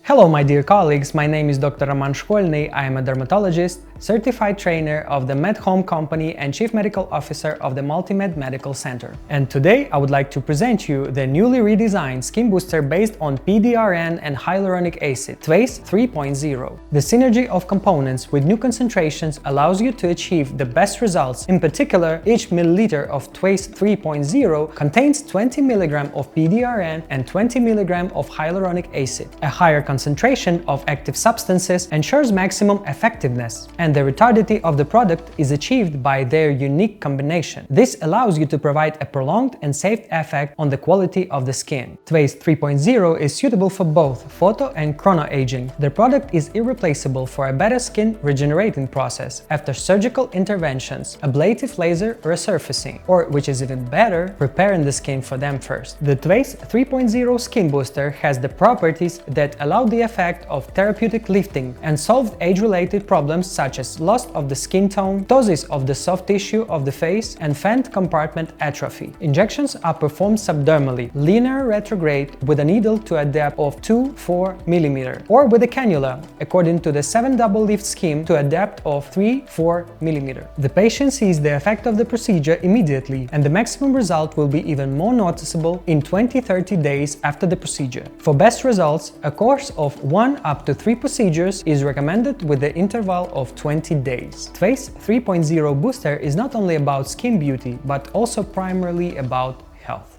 Hello my dear colleagues, my name is Dr. Shkolnyi. I am a dermatologist, certified trainer of the MedHome company and Chief Medical Officer of the Multimed Medical Center. And today I would like to present you the newly redesigned skin booster based on PDRN and hyaluronic acid, TwAc 3.0. The synergy of components with new concentrations allows you to achieve the best results. In particular, each milliliter of TwAc 3.0 contains 20 mg of PDRN and 20 mg of hyaluronic acid. A higher concentration of active substances ensures maximum effectiveness, and the retardity of the product is achieved by their unique combination. This allows you to provide a prolonged and safe effect on the quality of the skin. TwAc 3.0 is suitable for both photo and chronoaging. The product is irreplaceable for a better skin regenerating process after surgical interventions, ablative laser resurfacing, or which is even better, preparing the skin for them first. The TwAc 3.0 skin booster has the properties that allow the effect of therapeutic lifting and solved age-related problems such as loss of the skin tone, ptosis of the soft tissue of the face, and vent compartment atrophy. Injections are performed subdermally, linear retrograde with a needle to a depth of 2-4 mm, or with a cannula, according to the 7 double lift scheme, to a depth of 3-4 mm. The patient sees the effect of the procedure immediately, and the maximum result will be even more noticeable in 20-30 days after the procedure. For best results, a course of 1 up to 3 procedures is recommended with the interval of 20 days. TwAc 3.0 booster is not only about skin beauty, but also primarily about health.